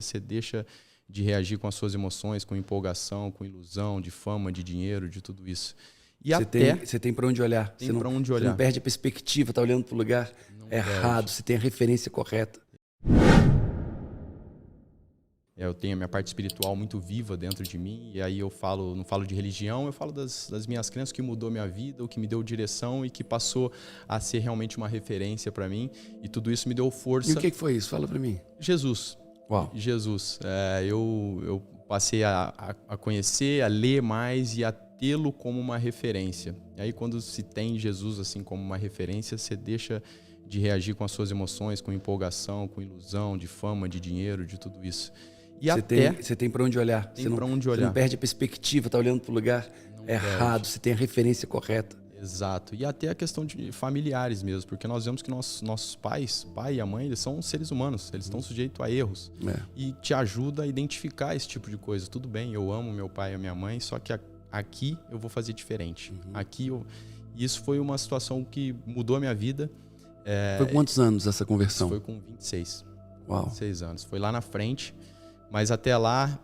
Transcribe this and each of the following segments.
Você deixa de reagir com as suas emoções, com empolgação, com ilusão, de fama, de dinheiro, de tudo isso. E você tem para onde olhar. Tem para onde Você olhar. não perde a perspectiva, tá olhando para o lugar errado, você tem a referência correta. Eu tenho a minha parte espiritual muito viva dentro de mim, e aí eu não falo de religião, eu falo das minhas crenças, que mudou minha vida, o que me deu direção e que passou a ser realmente uma referência para mim, e tudo isso me deu força. E o que foi isso? Fala para mim. Jesus. Uau. Jesus. Eu passei a conhecer, a ler mais e a tê-lo como uma referência. E aí quando se tem Jesus assim como uma referência, você deixa de reagir com as suas emoções, com empolgação, com ilusão, de fama, de dinheiro, de tudo isso. E você tem para onde olhar. Você não perde a perspectiva, tá olhando para o lugar errado, você tem a referência correta. Exato. E até a questão de familiares mesmo, porque nós vemos que nossos pais, pai e a mãe, eles são seres humanos, eles estão sujeitos a erros. E te ajuda a identificar esse tipo de coisa. Tudo bem, eu amo meu pai e a minha mãe, só que aqui eu vou fazer diferente. E isso foi uma situação que mudou a minha vida. Foi quantos anos essa conversão? Foi com 26. Uau. 26 anos. Foi lá na frente, mas até lá,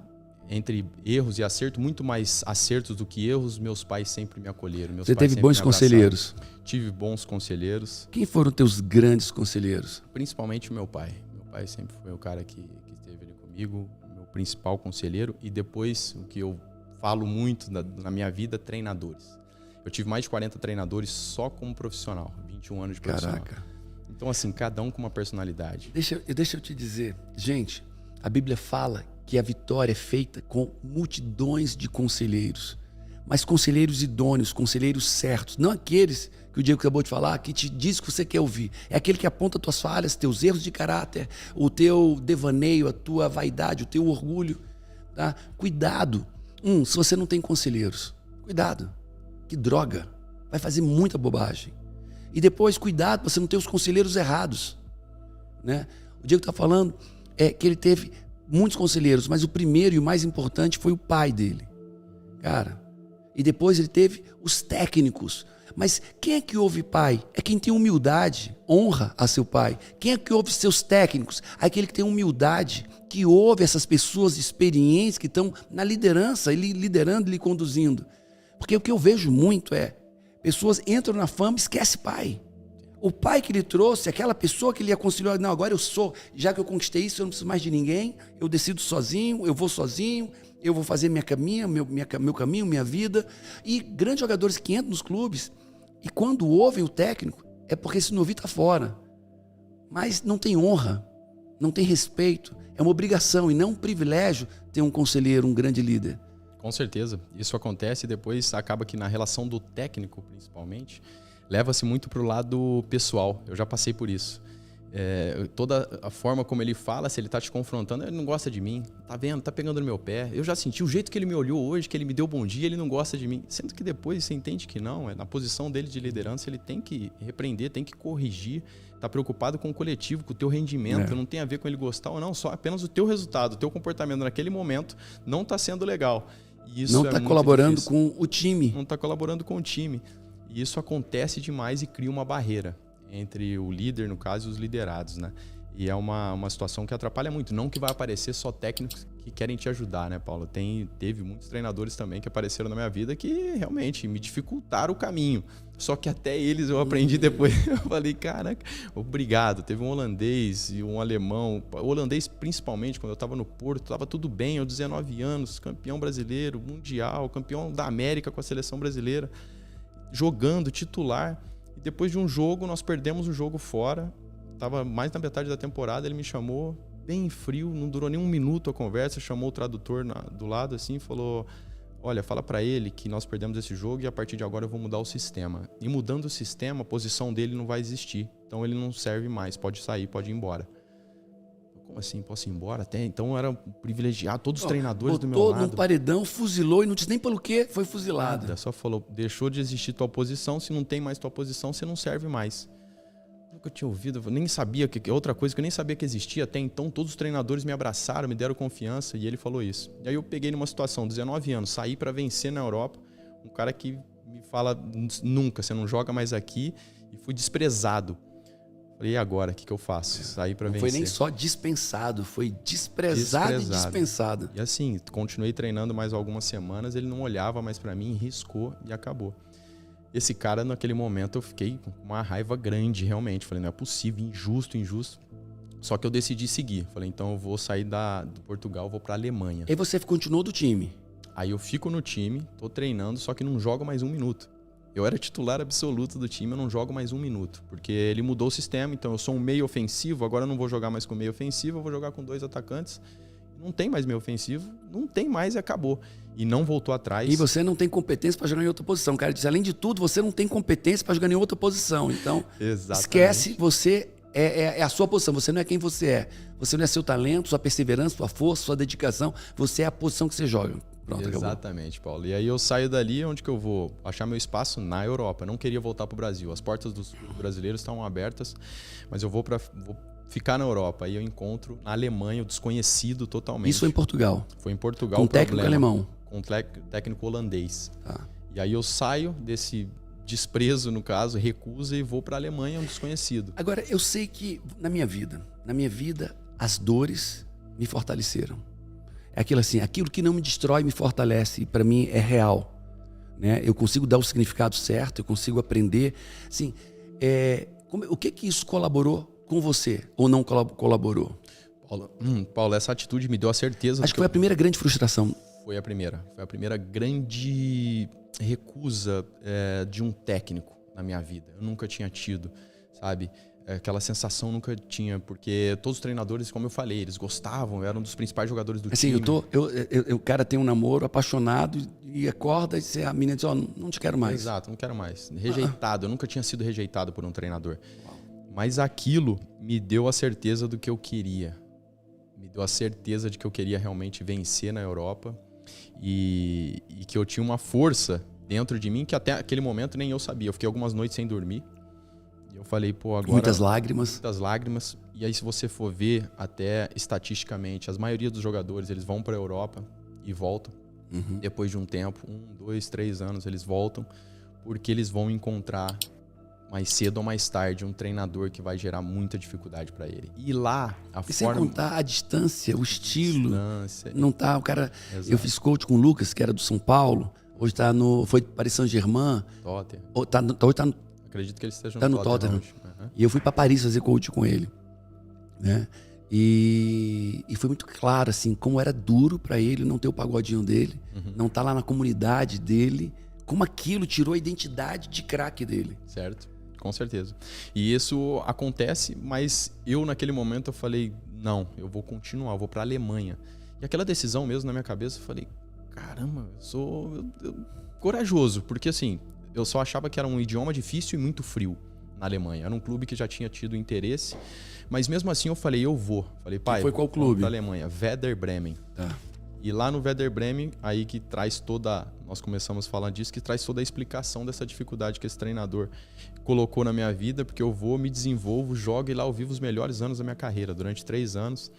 entre erros e acertos, muito mais acertos do que erros, meus pais sempre me acolheram. Você teve bons conselheiros? Tive bons conselheiros. Quem foram teus grandes conselheiros? Principalmente o meu pai. Meu pai sempre foi o cara que esteve ali comigo, meu principal conselheiro. E depois, o que eu falo muito na minha vida, treinadores. Eu tive mais de 40 treinadores só como profissional, 21 anos de profissional. Caraca. Então, assim, cada um com uma personalidade. Deixa eu te dizer, gente, a Bíblia fala que a vitória é feita com multidões de conselheiros, mas conselheiros idôneos, conselheiros certos, não aqueles que o Diego acabou de falar, que te diz o que você quer ouvir. É aquele que aponta tuas falhas, teus erros de caráter, o teu devaneio, a tua vaidade, o teu orgulho. Tá? Cuidado. Se você não tem conselheiros, cuidado. Que droga. Vai fazer muita bobagem. E depois, cuidado para você não ter os conselheiros errados. Né? O Diego está falando que ele teve muitos conselheiros, mas o primeiro e o mais importante foi o pai dele. Cara, e depois ele teve os técnicos. Mas quem é que ouve pai? É quem tem humildade, honra a seu pai. Quem é que ouve seus técnicos? Aquele que tem humildade, que ouve essas pessoas experientes que estão na liderança, ele liderando, ele conduzindo. Porque o que eu vejo muito pessoas entram na fama e esquecem pai. O pai que ele trouxe, aquela pessoa que ele aconselhou, não, agora eu sou, já que eu conquistei isso, eu não preciso mais de ninguém, eu decido sozinho, eu vou sozinho, eu vou fazer meu caminho, minha vida. E grandes jogadores que entram nos clubes, e quando ouvem o técnico, é porque esse novinho está fora. Mas não tem honra, não tem respeito, é uma obrigação e não um privilégio ter um conselheiro, um grande líder. Com certeza, isso acontece e depois acaba que na relação do técnico, principalmente, leva-se muito para o lado pessoal. Eu já passei por isso. Toda a forma como ele fala, se ele está te confrontando, ele não gosta de mim, tá vendo, tá pegando no meu pé. Eu já senti o jeito que ele me olhou hoje, que ele me deu bom dia, ele não gosta de mim. Sendo que depois você entende que não, na posição dele de liderança, ele tem que repreender, tem que corrigir, tá preocupado com o coletivo, com o teu rendimento, não tem a ver com ele gostar ou não, só apenas o teu resultado, o teu comportamento naquele momento não está sendo legal. E isso não está colaborando com o time. Não está colaborando com o time. E isso acontece demais e cria uma barreira entre o líder, no caso, e os liderados, né? E é uma situação que atrapalha muito. Não que vai aparecer só técnicos que querem te ajudar, né, Paulo? Teve muitos treinadores também que apareceram na minha vida que realmente me dificultaram o caminho. Só que até eles eu aprendi depois. Eu falei, caraca, obrigado. Teve um holandês e um alemão. O holandês, principalmente, quando eu estava no Porto, estava tudo bem. Eu, 19 anos, campeão brasileiro, mundial, campeão da América com a seleção brasileira, jogando, titular. E depois de um jogo, nós perdemos o jogo fora. Tava mais na metade da temporada, ele me chamou bem frio, não durou nem um minuto a conversa, chamou o tradutor do lado assim e falou: olha, fala pra ele que nós perdemos esse jogo e a partir de agora eu vou mudar o sistema. E mudando o sistema, a posição dele não vai existir. Então ele não serve mais, pode sair, pode ir embora. Como assim, posso ir embora? Até então eu era privilegiado, todos os treinadores do meu lado. Botou num paredão, fuzilou e não disse nem pelo que foi fuzilado. Nada, só falou, deixou de existir tua posição, se não tem mais tua posição, você não serve mais. Nunca tinha ouvido, eu nem sabia, outra coisa que eu nem sabia que existia até então, todos os treinadores me abraçaram, me deram confiança e ele falou isso. E aí eu peguei numa situação, 19 anos, saí para vencer na Europa, um cara que me fala, nunca, você não joga mais aqui, e fui desprezado. Falei, e agora? O que eu faço? Saí para vencer. Não foi nem só dispensado, foi desprezado e dispensado. E assim, continuei treinando mais algumas semanas, ele não olhava mais para mim, riscou e acabou. Esse cara, naquele momento, eu fiquei com uma raiva grande, realmente. Falei, não é possível, injusto. Só que eu decidi seguir. Falei, então eu vou sair do Portugal, vou pra Alemanha. E você continuou do time? Aí eu fico no time, tô treinando, só que não jogo mais 1 minuto. Eu era titular absoluto do time, eu não jogo mais 1 minuto. Porque ele mudou o sistema, então eu sou um meio ofensivo, agora eu não vou jogar mais com meio ofensivo, eu vou jogar com 2 atacantes. Não tem mais meio ofensivo, não tem mais e acabou. E não voltou atrás. E você não tem competência para jogar em outra posição. O cara disse, além de tudo, você não tem competência para jogar em outra posição. Então, esquece, você é a sua posição, você não é quem você é. Você não é seu talento, sua perseverança, sua força, sua dedicação. Você é a posição que você joga. Pronto, exatamente, acabou. Paulo. E aí eu saio dali, onde que eu vou achar meu espaço? Na Europa. Eu não queria voltar para o Brasil. As portas dos brasileiros estavam abertas, mas eu vou ficar na Europa. Aí eu encontro na Alemanha o desconhecido totalmente. Isso foi em Portugal? Foi em Portugal. Com um técnico alemão? Com um técnico holandês. Tá. E aí eu saio desse desprezo, no caso, recusa e vou para a Alemanha, um desconhecido. Agora, eu sei que na minha vida, as dores me fortaleceram. É aquilo assim, aquilo que não me destrói me fortalece, e para mim é real. Né? Eu consigo dar o significado certo, eu consigo aprender. Assim, o que isso colaborou com você ou não colaborou? Paulo, essa atitude me deu a certeza. Acho que foi a primeira grande frustração. Foi a primeira grande recusa de um técnico na minha vida. Eu nunca tinha tido, sabe? Aquela sensação nunca tinha, porque todos os treinadores, como eu falei, eles gostavam, eram um dos principais jogadores do time. O cara tem um namoro apaixonado e acorda e a menina diz, não te quero mais. Exato, não quero mais. Rejeitado, eu nunca tinha sido rejeitado por um treinador. Mas aquilo me deu a certeza do que eu queria. Me deu a certeza de que eu queria realmente vencer na Europa e que eu tinha uma força dentro de mim que até aquele momento nem eu sabia. Eu fiquei algumas noites sem dormir. E eu falei, agora... Muitas lágrimas. Muitas lágrimas. E aí, se você for ver, até estatisticamente, a maioria dos jogadores, eles vão para a Europa e voltam. Uhum. Depois de um tempo, 1, 2, 3 anos, eles voltam. Porque eles vão encontrar, mais cedo ou mais tarde, um treinador que vai gerar muita dificuldade para ele. E lá, sem contar a distância, o estilo. Não tá, o cara... Exato. Eu fiz coach com o Lucas, que era do São Paulo. Hoje foi para Paris Saint-Germain. Tottenham. Hoje tá acredito que ele esteja no Tottenham. Uhum. E eu fui para Paris fazer coach com ele. Né? E foi muito claro, assim, como era duro para ele não ter o pagodinho dele, não tá lá na comunidade dele, como aquilo tirou a identidade de craque dele. Certo, com certeza. E isso acontece, mas eu naquele momento eu falei, não, eu vou continuar, eu vou para a Alemanha. E aquela decisão mesmo na minha cabeça, eu falei, caramba, eu sou corajoso, porque assim, eu só achava que era um idioma difícil e muito frio na Alemanha. Era um clube que já tinha tido interesse, mas mesmo assim eu falei, eu vou. Falei, pai, foi qual clube? Da Alemanha, Werder Bremen. Tá. E lá no Werder Bremen, aí que traz nós começamos a falar disso, que traz toda a explicação dessa dificuldade que esse treinador colocou na minha vida, porque eu vou, me desenvolvo, jogo e lá eu vivo os melhores anos da minha carreira. Durante 3 anos,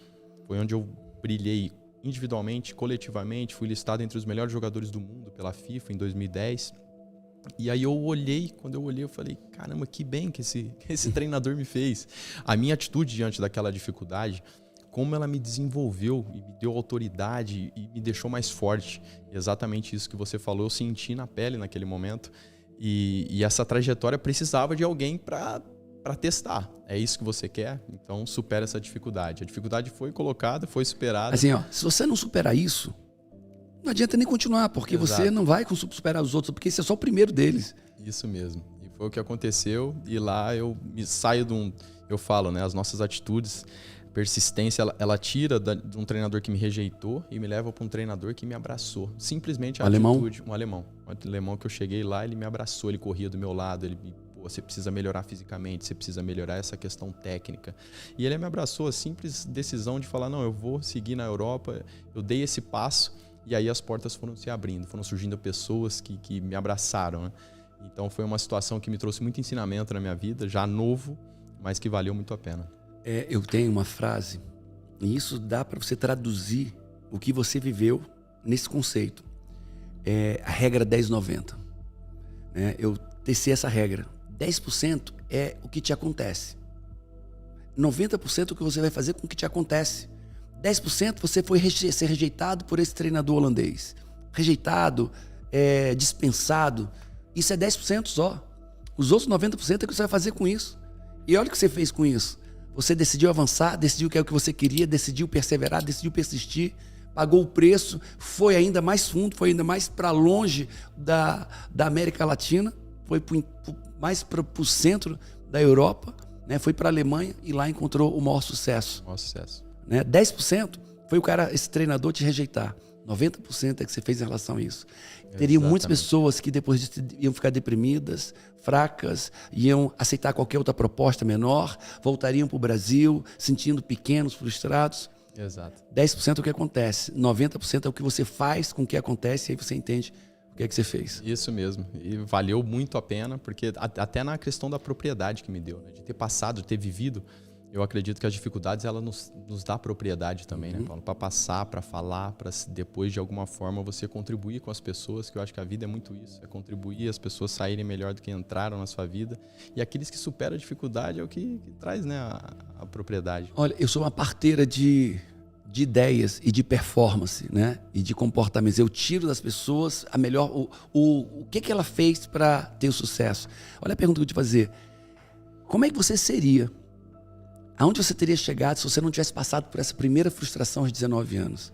foi onde eu brilhei individualmente, coletivamente, fui listado entre os melhores jogadores do mundo pela FIFA em 2010. E aí quando eu olhei, eu falei, caramba, que bem que esse treinador me fez. A minha atitude diante daquela dificuldade, como ela me desenvolveu e me deu autoridade e me deixou mais forte. E exatamente isso que você falou, eu senti na pele naquele momento. E essa trajetória precisava de alguém para testar. É isso que você quer? Então supera essa dificuldade. A dificuldade foi colocada, foi superada. Assim, se você não superar isso, não adianta nem continuar, porque Exato. Você não vai superar os outros, porque esse é só o primeiro deles. Isso mesmo. E foi o que aconteceu. E lá eu me saio eu falo, né? As nossas atitudes, persistência, ela tira de um treinador que me rejeitou e me leva para um treinador que me abraçou. Simplesmente a atitude. Um alemão que eu cheguei lá, ele me abraçou, ele corria do meu lado, ele você precisa melhorar fisicamente, você precisa melhorar essa questão técnica. E ele me abraçou, a simples decisão de falar, não, eu vou seguir na Europa, eu dei esse passo. E aí as portas foram se abrindo, foram surgindo pessoas que me abraçaram. Né? Então foi uma situação que me trouxe muito ensinamento na minha vida, já novo, mas que valeu muito a pena. Eu tenho uma frase, e isso dá para você traduzir o que você viveu nesse conceito. É a regra 10-90. Eu teci essa regra. 10% é o que te acontece. 90% o que você vai fazer com o que te acontece. 10% você foi ser rejeitado por esse treinador holandês. Rejeitado, dispensado. Isso é 10% só. Os outros 90% é o que você vai fazer com isso. E olha o que você fez com isso. Você decidiu avançar, decidiu que é o que você queria, decidiu perseverar, decidiu persistir, pagou o preço, foi ainda mais fundo, foi ainda mais para longe da América Latina, foi mais para o centro da Europa, né? Foi para a Alemanha e lá encontrou o maior sucesso. Maior sucesso. Né? 10% foi esse treinador te rejeitar. 90% é que você fez em relação a isso. Teriam muitas pessoas que depois disso iam ficar deprimidas, fracas, iam aceitar qualquer outra proposta menor, voltariam para o Brasil, sentindo pequenos, frustrados. Exato. 10% é o que acontece, 90% é o que você faz com o que acontece e aí você entende o que é que você fez. Isso mesmo. E valeu muito a pena, porque até na questão da propriedade que me deu, né? De ter passado, de ter vivido, eu acredito que as dificuldades ela nos dá propriedade também, né, Paulo? Para passar, para falar, para depois de alguma forma você contribuir com as pessoas, que eu acho que a vida é muito isso, é contribuir, as pessoas saírem melhor do que entraram na sua vida. E aqueles que superam a dificuldade é o que traz, né, a propriedade. Olha, eu sou uma parteira de ideias e de performance, né? E de comportamentos. Eu tiro das pessoas a melhor, o que ela fez para ter o sucesso. Olha a pergunta que eu te fazer. Como é que você seria? Aonde você teria chegado se você não tivesse passado por essa primeira frustração aos 19 anos?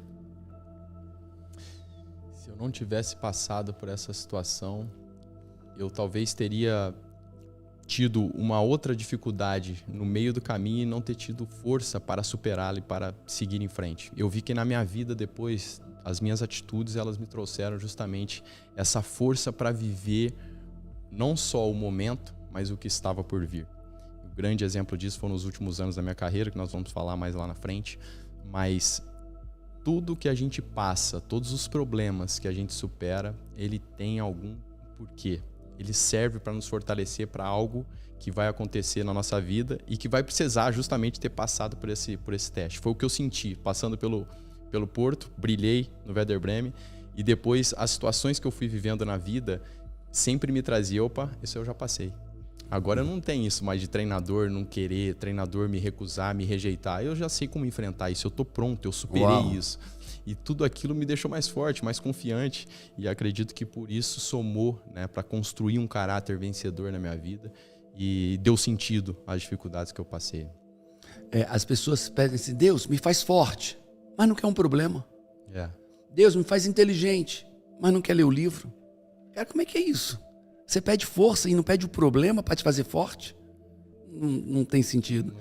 Se eu não tivesse passado por essa situação, eu talvez teria tido uma outra dificuldade no meio do caminho e não ter tido força para superá-la e para seguir em frente. Eu vi que na minha vida depois, as minhas atitudes, elas me trouxeram justamente essa força para viver não só o momento, mas o que estava por vir. O grande exemplo disso foi nos últimos anos da minha carreira, que nós vamos falar mais lá na frente, mas tudo que a gente passa, todos os problemas que a gente supera, ele tem algum porquê. Ele serve para nos fortalecer para algo que vai acontecer na nossa vida e que vai precisar justamente ter passado por esse teste. Foi o que eu senti, passando pelo Porto, brilhei no Werder Bremen e depois as situações que eu fui vivendo na vida sempre me traziam, opa, isso eu já passei. Agora não tem isso mais de treinador não querer, treinador me recusar, me rejeitar. Eu já sei como enfrentar isso, eu tô pronto, eu superei isso. E tudo aquilo me deixou mais forte, mais confiante. E acredito que por isso somou, né, para construir um caráter vencedor na minha vida. E deu sentido às dificuldades que eu passei. As pessoas pedem assim, Deus, me faz forte, mas não quer um problema. É. Deus, me faz inteligente, mas não quer ler o livro. Cara, como é que é isso? Você pede força e não pede o problema para te fazer forte? Não tem sentido.